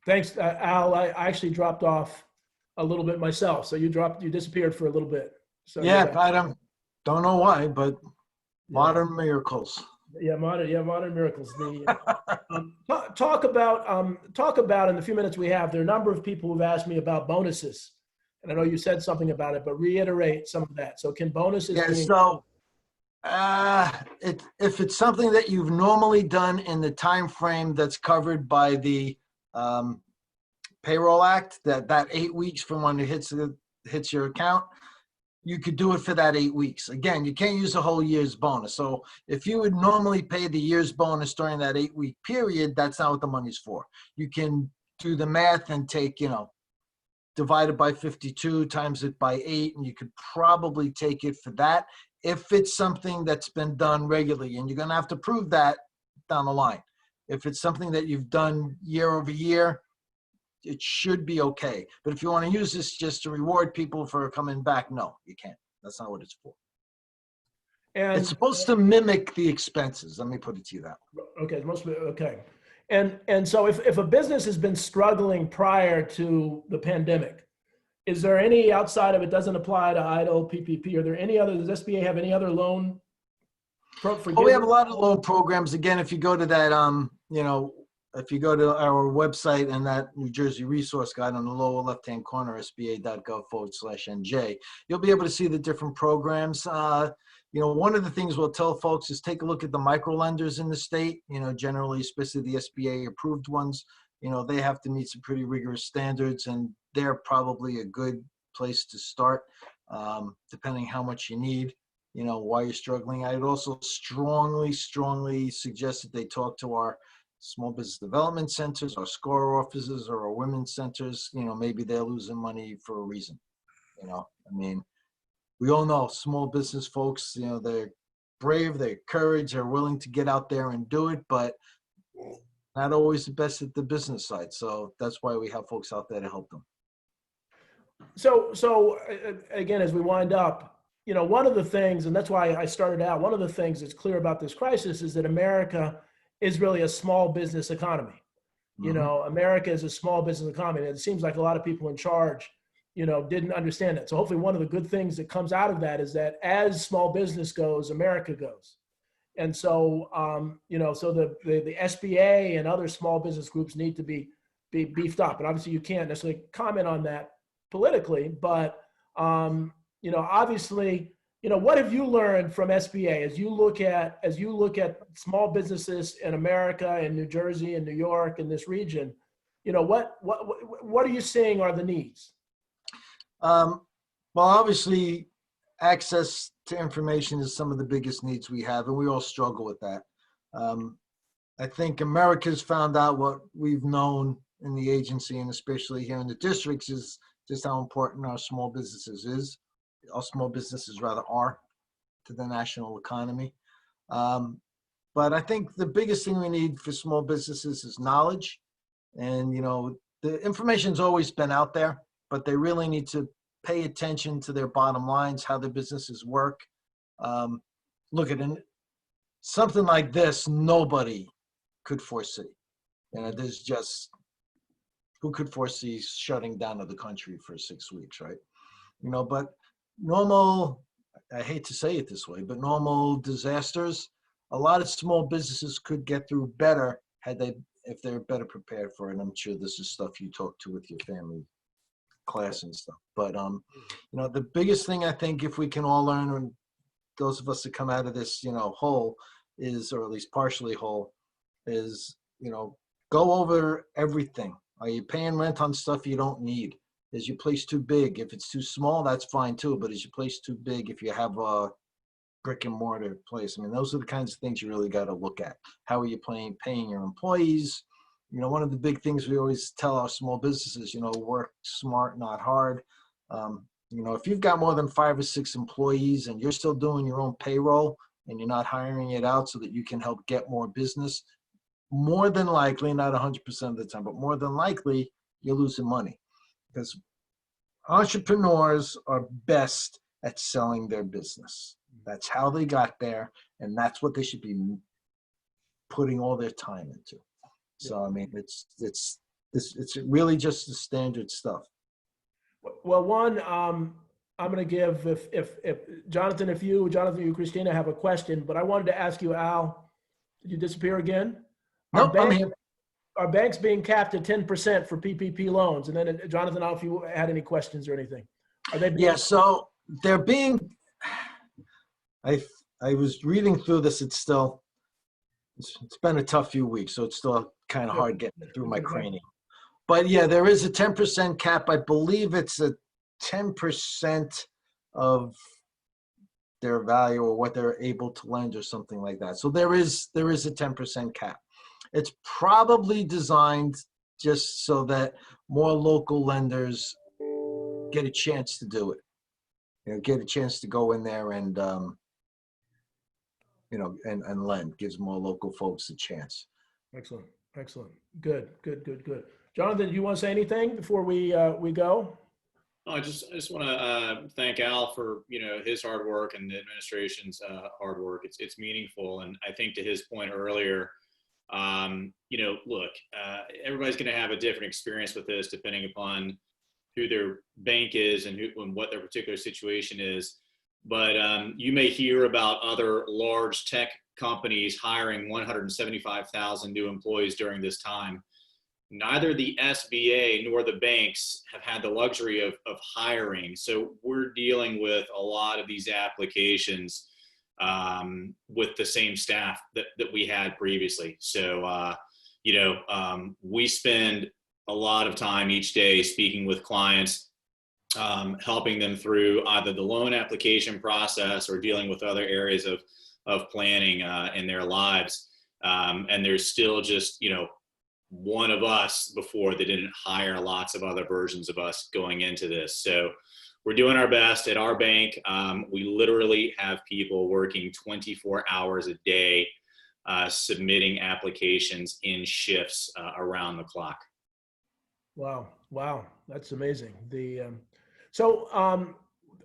Thanks, Al. I actually dropped off a little bit myself, so you disappeared for a little bit. So yeah, I don't know why, but modern miracles. Yeah, modern miracles. Talk about in the few minutes we have. There are a number of people who've asked me about bonuses. And I know you said something about it, but reiterate some of that. So can bonuses be... So if it's something that you've normally done in the time frame that's covered by the Payroll Act, that 8 weeks from when it hits your account, you could do it for that 8 weeks. Again, you can't use a whole year's bonus. So if you would normally pay the year's bonus during that 8-week period, that's not what the money's for. You can do the math and take, divide it by 52, times it by 8, and you could probably take it for that if it's something that's been done regularly. And you're going to have to prove that down the line. If it's something that you've done year over year, it should be okay. But if you want to use this just to reward people for coming back, no, you can't. That's not what it's for. And it's supposed to mimic the expenses. Let me put it to you that way. Okay, okay. And so if a business has been struggling prior to the pandemic, is there any outside of it, doesn't apply to EIDL, PPP, are there any other, does SBA have any other loan? We have a lot of loan programs. Again, if you go to that, if you go to our website and that New Jersey resource guide on the lower left-hand corner, sba.gov/NJ, you'll be able to see the different programs. One of the things we'll tell folks is take a look at the micro lenders in the state, generally, especially the SBA approved ones. They have to meet some pretty rigorous standards, and they're probably a good place to start, depending how much you need, why you're struggling. I'd also strongly suggest that they talk to our small business development centers, our SCORE offices, or our women's centers. Maybe they're losing money for a reason. We all know small business folks, they're brave, they're courage, they're willing to get out there and do it, but not always the best at the business side. So that's why we have folks out there to help them. So again, as we wind up, one of the things, and that's why I started out, one of the things that's clear about this crisis is that America is really a small business economy. America is a small business economy. And it seems like a lot of people in charge, didn't understand that. So hopefully one of the good things that comes out of that is that as small business goes, America goes. And so, so the SBA and other small business groups need to be beefed up. And obviously you can't necessarily comment on that politically, but, obviously, what have you learned from SBA as you look at small businesses in America and New Jersey and New York and this region? What are you seeing are the needs? Well, obviously, access to information is some of the biggest needs we have, and we all struggle with that. I think America's found out what we've known in the agency, and especially here in the districts, is just how important our small businesses are to the national economy. But I think the biggest thing we need for small businesses is knowledge. And, the information's always been out there, but they really need to pay attention to their bottom lines, how their businesses work. Look at it. Something like this, nobody could foresee. There's just, who could foresee shutting down of the country for 6 weeks, right? But normal, I hate to say it this way, but normal disasters, a lot of small businesses could get through better if they're better prepared for it. I'm sure this is stuff you talk to with your family class and stuff. But the biggest thing I think, if we can all learn, and those of us that come out of this, whole, is, or at least partially whole, is, go over everything. Are you paying rent on stuff you don't need? Is your place too big? If it's too small, that's fine too. But is your place too big if you have a brick and mortar place? Those are the kinds of things you really got to look at. How are you paying your employees? One of the big things we always tell our small businesses, work smart, not hard. If you've got more than 5 or 6 employees and you're still doing your own payroll and you're not hiring it out so that you can help get more business, more than likely, not 100% of the time, but more than likely, you're losing money. Because entrepreneurs are best at selling their business. That's how they got there, and that's what they should be putting all their time into. So it's really just the standard stuff. Well, one, I'm going to give, if Jonathan, you, Christina, have a question, but I wanted to ask you, Al, did you disappear again? Nope, I'm here. Are banks being capped at 10% for PPP loans? And then, Jonathan, I don't know if you had any questions or anything. Are they being? Yeah, so they're being, I was reading through this. It's been a tough few weeks, so it's still kind of hard getting through my cranium. But yeah, there is a 10% cap. I believe it's a 10% of their value or what they're able to lend or something like that. So there is a 10% cap. It's probably designed just so that more local lenders get a chance to do it. Get a chance to go in there and and lend. Gives more local folks a chance. Excellent. Good. Jonathan, do you want to say anything before we go? I just want to thank Al for his hard work and the administration's hard work. It's meaningful, and I think to his point earlier, look, everybody's going to have a different experience with this depending upon who their bank is and what their particular situation is. but you may hear about other large tech companies hiring 175,000 new employees during this time. Neither the SBA nor the banks have had the luxury of hiring. So we're dealing with a lot of these applications with the same staff that we had previously. So, we spend a lot of time each day speaking with clients, helping them through either the loan application process or dealing with other areas of planning in their lives. And there's still just, one of us before they didn't hire lots of other versions of us going into this. So we're doing our best at our bank. We literally have people working 24 hours a day, submitting applications in shifts around the clock. Wow, that's amazing. So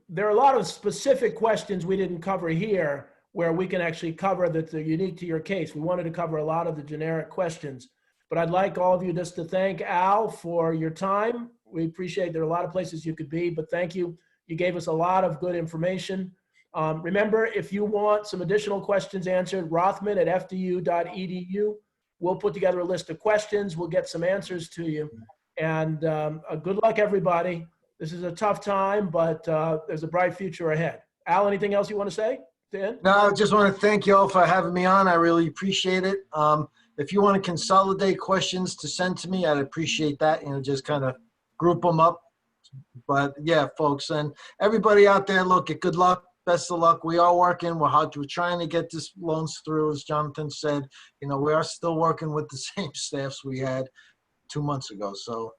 there are a lot of specific questions we didn't cover here where we can actually cover that are unique to your case. We wanted to cover a lot of the generic questions, but I'd like all of you just to thank Al for your time. We appreciate there are a lot of places you could be, but thank you. You gave us a lot of good information. Remember, if you want some additional questions answered, Rothman at fdu.edu. We'll put together a list of questions. We'll get some answers to you. And good luck, everybody. This is a tough time, but there's a bright future ahead. Al, anything else you want to say to end? No, I just want to thank you all for having me on. I really appreciate it. If you want to consolidate questions to send to me, I'd appreciate that. Just kind of group them up. But yeah, folks, and everybody out there, look, good luck, best of luck. We are working. We're trying to get this loans through, as Jonathan said. We are still working with the same staffs we had 2 months ago. So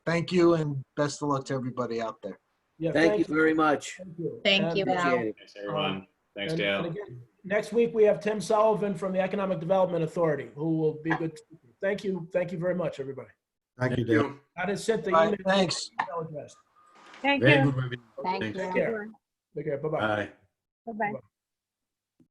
thank you and best of luck to everybody out there. Yeah, Thank you very much. Thank you. Thank you, Al. Appreciate it. Thanks, everyone. Thanks, And Dale. again, next week we have Tim Sullivan from the Economic Development Authority, who will be good. Thank you very much, everybody. Thank you, Dale. I just sent the Bye. email. Thanks. Email address. Thank Very you. good review. Thank Thanks. you. Take care. Take care. Bye-bye. Bye. Bye-bye.